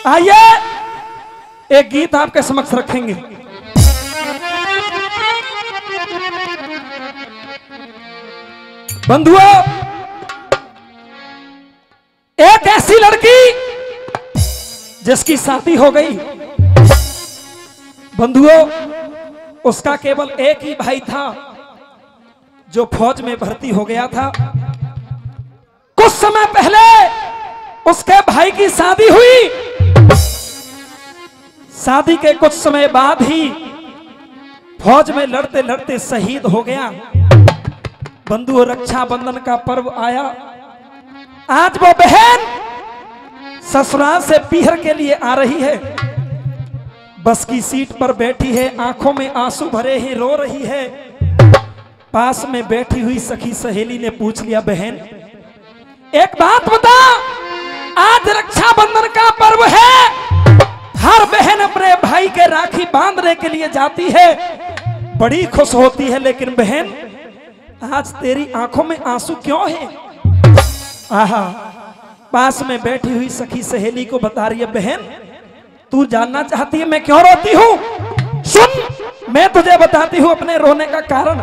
आइए एक गीत आपके समक्ष रखेंगे। बंधुओं, एक ऐसी लड़की जिसकी शादी हो गई। बंधुओं, उसका केवल एक ही भाई था जो फौज में भर्ती हो गया था। कुछ समय पहले उसके भाई की शादी हुई। शादी के कुछ समय बाद ही फौज में लड़ते लड़ते शहीद हो गया। बंधुओं, रक्षाबंधन का पर्व आया। आज वो बहन ससुराल से पीहर के लिए आ रही है। बस की सीट पर बैठी है, आंखों में आंसू भरे हैं, रो रही है। पास में बैठी हुई सखी सहेली ने पूछ लिया, बहन एक बात बता, आज रक्षाबंधन का पर्व है। हर बहन अपने भाई के राखी बांधने के लिए जाती है, बड़ी खुश होती है, लेकिन बहन आज तेरी आंखों में आंसू क्यों है? आहा, पास में बैठी हुई सखी सहेली को बता रही है, बहन तू जानना चाहती है मैं क्यों रोती हूं? सुन, मैं तुझे बताती हूं अपने रोने का कारण।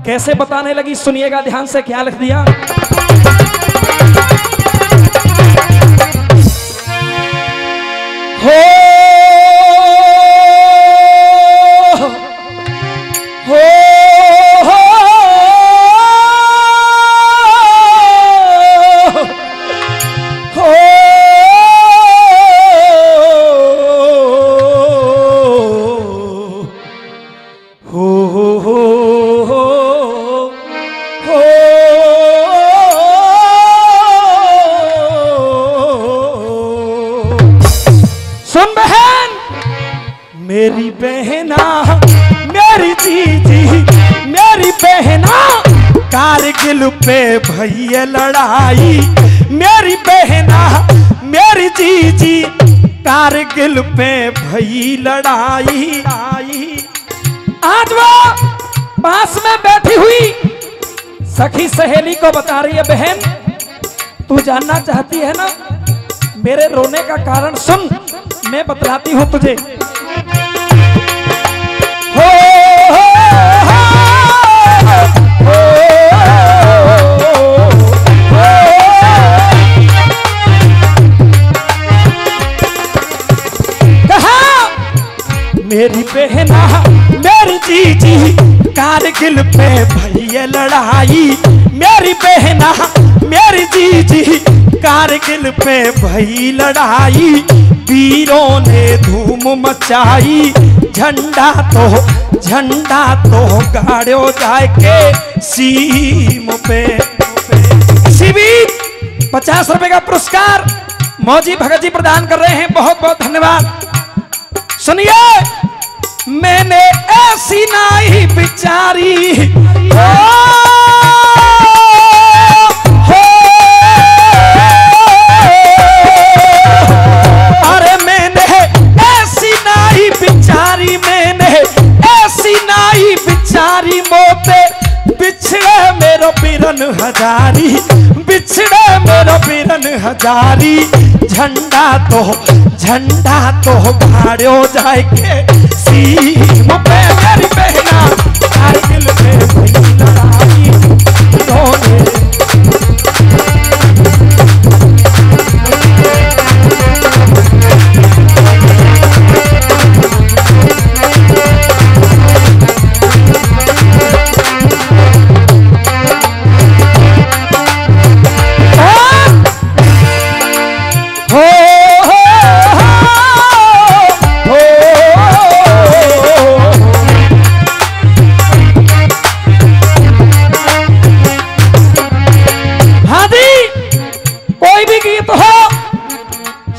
कैसे बताने लगी, सुनिएगा ध्यान से। क्या लिख दिया? हो मेरी बहना, मेरी जीजी, मेरी बहना, कारगिल पे भैया लड़ाई। मेरी बहना, मेरी जीजी, कारगिल पे भई लड़ाई। आज वो पास में बैठी हुई सखी सहेली को बता रही है, बहन तू जानना चाहती है ना मेरे रोने का कारण? सुन, मैं बतलाती हूं तुझे। हो कहा, मेरी बहना, मेरी जीजी, कारगिल पे भैया लड़ाई। मेरी बहना, मेरी जीजी, कारगिल पे भई लड़ाई। वीरों ने धूम मचाई, झंडा तो गाड़ो जाए के सीम पे। किसी भी 50 रुपए का पुरस्कार मौजी भगत जी प्रदान कर रहे हैं, बहुत बहुत धन्यवाद। सुनिए, मैंने ऐसी नाई बिचारी अरे मैंने ऐसी नाई बिचारी, मैंने ऐसी नाई बिचारी, मोते बिछड़े मेरो बिरन हजारी, बिछड़े मेरो बिरन हजारी। झंडा तो भाड़ो जाए के सीम पे। मेरी बहना, कारगिल पे भई लड़ाई।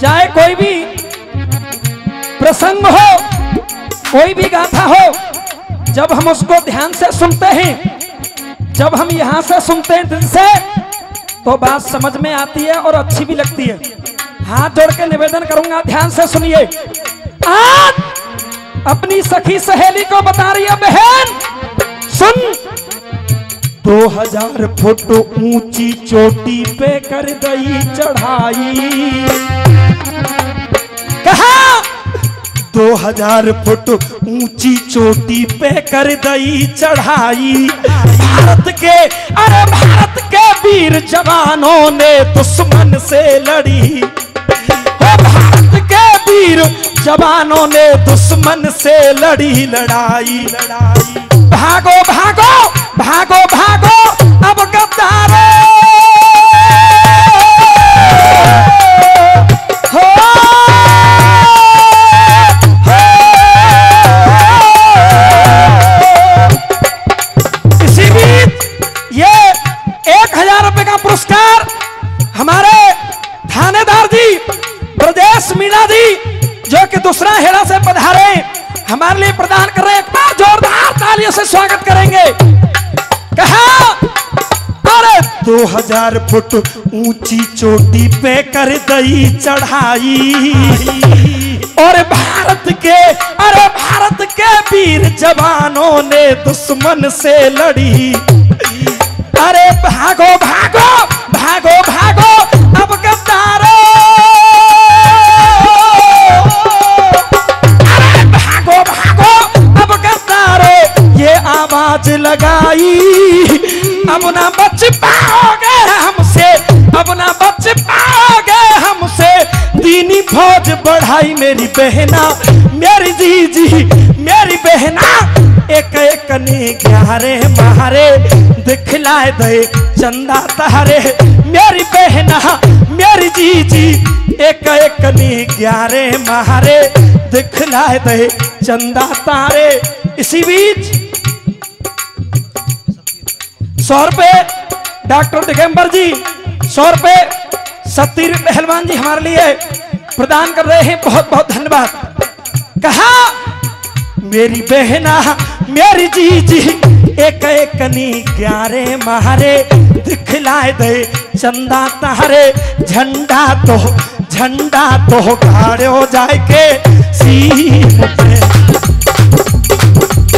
चाहे कोई भी प्रसंग हो, कोई भी गाथा हो, जब हम उसको ध्यान से सुनते हैं, जब हम यहां से सुनते हैं दिल से, तो बात समझ में आती है और अच्छी भी लगती है। हाथ जोड़ के निवेदन करूंगा, ध्यान से सुनिए। आज अपनी सखी सहेली को बता रही है, बहन सुन, 2000 फुट ऊंची चोटी पे कर गई चढ़ाई। 2000 फुट ऊंची चोटी पे कर दई चढ़ाई। भारत के अरे भारत के वीर जवानों ने दुश्मन से लड़ी। भारत के वीर जवानों ने दुश्मन से लड़ी लड़ाई। भागो भागो भागो भागो अब गद्दारों, इसी बीच ये 1000 रुपए का पुरस्कार हमारे थानेदार जी ब्रजेश मीणा जी जो कि दूसरा हेड़ा से पधारे हमारे लिए प्रदान कर रहे हैं। एक बार जोरदार तालियों से स्वागत करेंगे। कहा अरे 2000 फुट ऊंची चोटी पे कर दई चढ़ाई और भारत के वीर जवानों ने दुश्मन से लड़ी। अरे भागो भागो भागो भागो अब गद्दारों, आवाज लगाई। अब ना बच पाओगे हमसे, अब ना बच पाओगे हमसे। दीनी फौज बढ़ाई मेरी बहना, मेरी जीजी मेरी बहना। एक एक ने 11 मारे दिखलाए दे चंदा तारे। मेरी बहना मेरी जीजी एक एक ने 11 मारे दिखलाए दे चंदा तारे। इसी बीच 100 रुपए डॉक्टर दिगंबर जी, 100 रुपए सत्तीर पहलवान जी हमारे लिए प्रदान कर रहे हैं। बहुत बहुत धन्यवाद। कहा मेरी बहना मेरी जीजी एक एक नी 11 मारे दिखलाए दे चंदा तारे। झंडा तो गाड़ो जाए के सीन पे।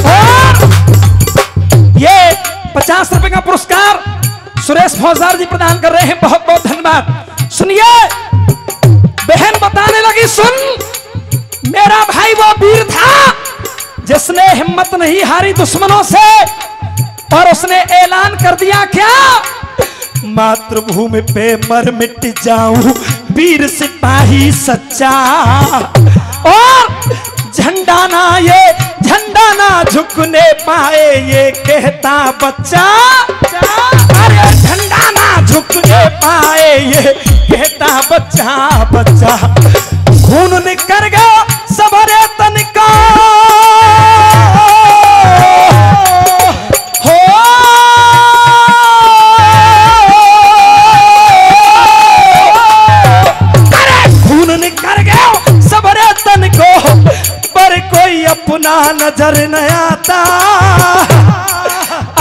और ये 50 रुपए का पुरस्कार सुरेश फौजदार जी प्रदान कर रहे हैं। बहुत बहुत धन्यवाद। सुनिए बहन बताने लगी, सुन मेरा भाई वो वीर था जिसने हिम्मत नहीं हारी दुश्मनों से और उसने ऐलान कर दिया क्या, मातृभूमि पे मर मिट जाऊं वीर सिपाही सच्चा। और झंडा ना झुकने पाए ये कहता बच्चा। अरे झंडा ना झुकने पाए ये कहता बच्चा। खून निकल गया सबरे तन का हो। अरे खून निकल गया सबरे तन को पर कोई अपना नजर न आता।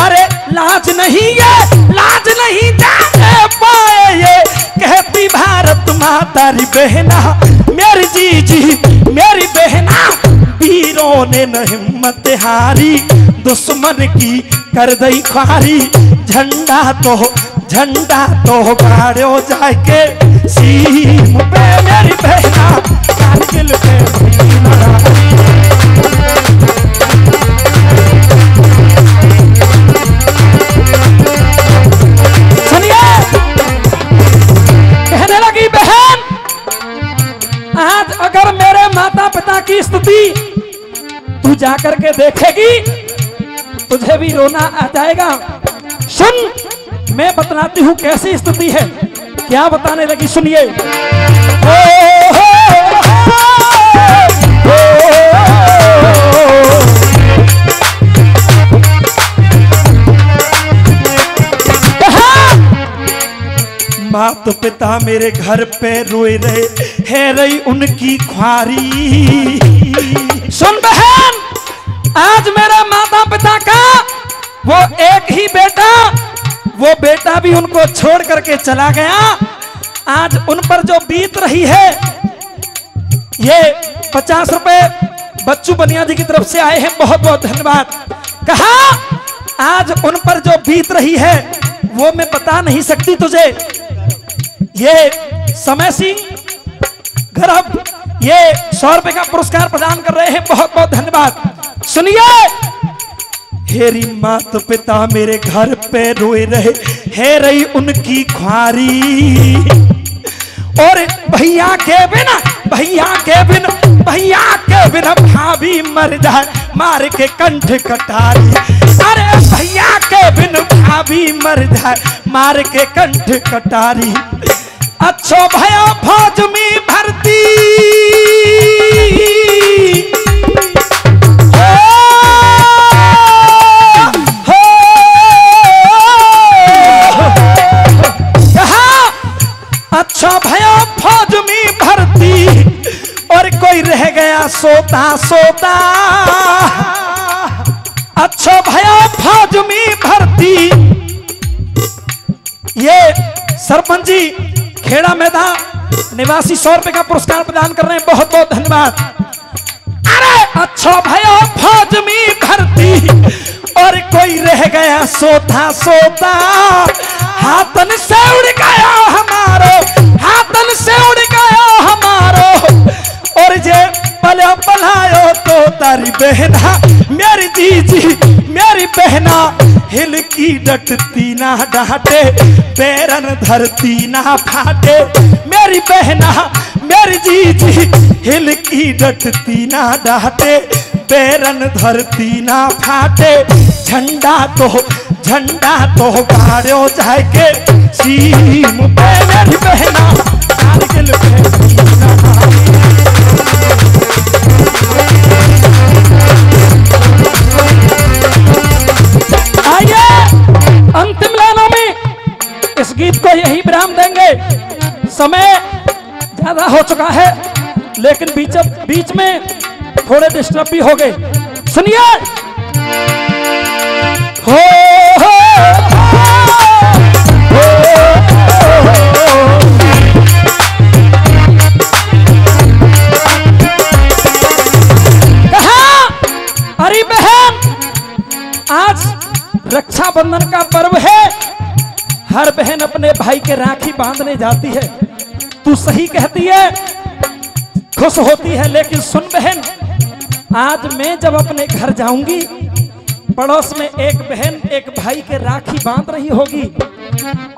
अरे लाज नहीं जाने पाए ये कहती भारत माता री बहना। मेरी जीजी मेरी बहना, वीरों ने न हिम्मत हारी दुश्मन की कर दई ख्वारी। झंडा तो गाड़ो जाके सीम पे मेरी बहना कारगिल पे। कहने लगी बहन, आज अगर मेरे माता पिता की स्थिति तू जाकर के देखेगी तुझे भी रोना आ जाएगा। सुन मैं बतलाती हूं कैसी स्थिति है। क्या बताने लगी सुनिए। माता पिता मेरे घर पे रोए रहे है रही उनकी ख्वारी। सुन बहन, आज मेरे माता पिता का वो एक ही बेटा, वो बेटा भी उनको छोड़ करके चला गया। आज उन पर जो बीत रही है, ये 50 रुपए बच्चू बनिया जी की तरफ से आए हैं। बहुत बहुत धन्यवाद। कहा आज उन पर जो बीत रही है वो मैं बता नहीं सकती तुझे। ये समय सिंह गर्भ ये 100 रुपए का पुरस्कार प्रदान कर रहे हैं, बहुत बहुत धन्यवाद। सुनिए, हेरी माता पिता मेरे घर पे रोए रहे, है रही उनकी ख्वारी, और भैया के बिना भाभी मर जाए मार के कंठ कटारी। अरे भैया के बिन भाभी मर जाए मार के कंठ कटारी। अच्छो भया फौज में भर्ती, अच्छा भया फौज में भर्ती, और कोई रह गया सोता सोता। अच्छा भया फौज में भर्ती। ये सरपंच जी खेड़ा मैदान निवासी 100 रुपए का पुरस्कार प्रदान कर रहे हैं, बहुत बहुत धन्यवाद। अरे अच्छा भया फौज में भर्ती, और कोई रह गया सोता सोता। हाथन से उड़ गया हमारो, हाथन से उड़ गया हमारो, और जे पला पलायो तो तारी बहना मेरी जीजी मेरी बहना। हिल की डटती ना डांटे, पैरन धरती ना फाटे। मेरी बहना मेरी जीजी हिल की डटती ना डांटे, पैरन धरती ना फाटे। झंडा तो गाड़ो जाके सीम पे मेरी बहना कारगिल आइए अंतिम लाइनों में इस गीत को यही विराम देंगे। समय ज्यादा हो चुका है, लेकिन बीच में थोड़े डिस्टर्ब भी हो गए। सुनिए, हो कहा, अरे बहन आज रक्षाबंधन का पर्व है, हर बहन अपने भाई के राखी बांधने जाती है। तू सही कहती है, खुश होती है, लेकिन सुन बहन, आज मैं जब अपने घर जाऊंगी, पड़ोस में एक बहन एक भाई के राखी बांध रही होगी,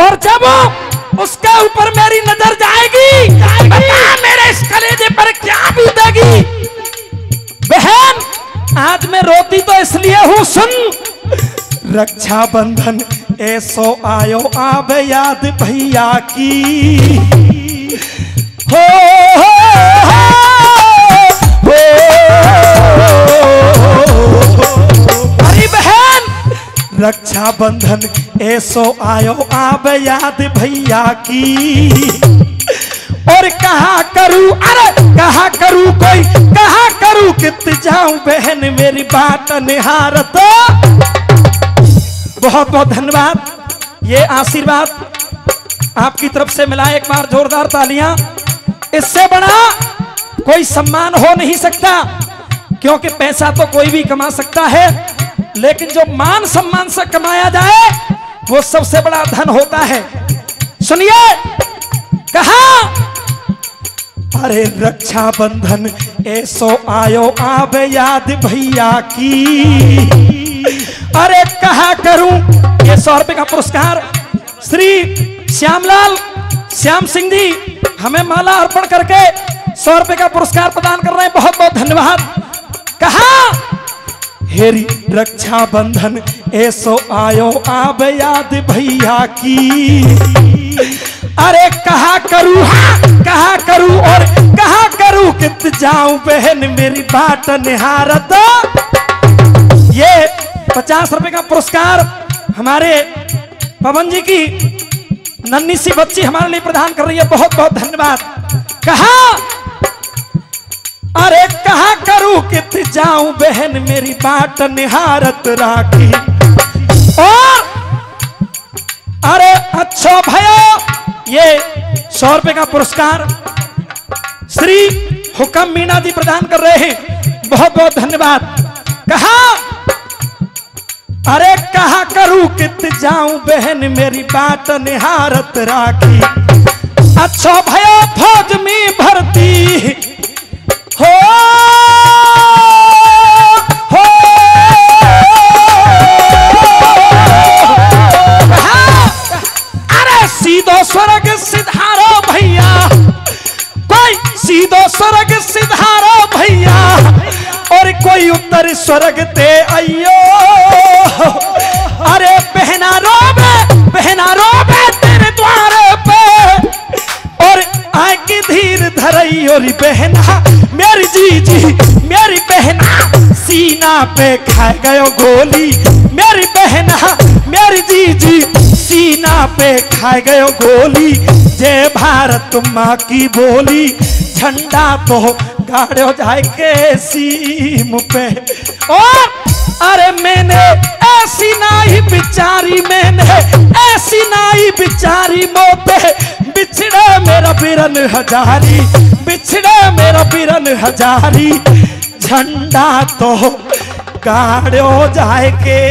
और जब उसके ऊपर मेरी नजर जाएगी, बता मेरे इस कलेजे पर क्या बीतेगी। बहन आज मैं रोती तो इसलिए हूं, सुन। रक्षाबंधन ऐसो आयो आबे याद भैया की, हो रक्षाबंधन ऐसो आयो आब याद भैया की। और कहा करूं, अरे कहा करूं, कोई कहा करूं, कित जाऊं बहन मेरी बात निहारत। बहुत बहुत धन्यवाद। ये आशीर्वाद आपकी तरफ से मिला, एक बार जोरदार तालियां। इससे बड़ा कोई सम्मान हो नहीं सकता, क्योंकि पैसा तो कोई भी कमा सकता है, लेकिन जो मान सम्मान से कमाया जाए वो सबसे बड़ा धन होता है। सुनिए, कहा, अरे रक्षाबंधन ऐसो आयो आब याद भैया की। अरे कहा करूं, ये 100 रुपए का पुरस्कार श्री श्याम सिंह जी हमें माला अर्पण करके 100 रुपए का पुरस्कार प्रदान कर रहे हैं, बहुत बहुत धन्यवाद। कहा, हेरी रक्षाबंधन ऐसो आयो आब याद भैया की। अरे कहा करूं, कहा करूं, और कहा करूं, कित जाऊं बहन मेरी बाट निहारत। ये 50 रुपए का पुरस्कार हमारे पवन जी की नन्ही सी बच्ची हमारे लिए प्रदान कर रही है, बहुत बहुत धन्यवाद। कहा, अरे कहा करूं, कित जाऊं बहन मेरी बाट निहारत राखी। और अरे अच्छा भैया, ये 100 रुपए का पुरस्कार श्री हुक्म मीना जी प्रदान कर रहे हैं, बहुत बहुत धन्यवाद। कहा, अरे कहा करूं, कित जाऊं बहन मेरी बाट निहारत राखी। अच्छा भैया फौज में भर्ती, सीधो स्वर्ग सिधारो भैया और कोई उत्तर स्वर्ग ते आइयो। अरे बहना रोबे तेरे द्वारे पे और आके धीर धरई और बहना मेरी जी मेरी बहना सीना पे खा गयो गोली। मेरी बहना मेरी जी सीना पे खा गयो गोली। जय भारत माँ की बोली झंडा तो गाड़ो जाए के सीम पे। और अरे मैंने ऐसी नाई बिचारी मैंने ऐसी नाई बिचारी मोते बिछड़े मेरा बिरन हजारी बिछड़े मेरा बिरन हजारी झंडा तो गाड़ो जाए के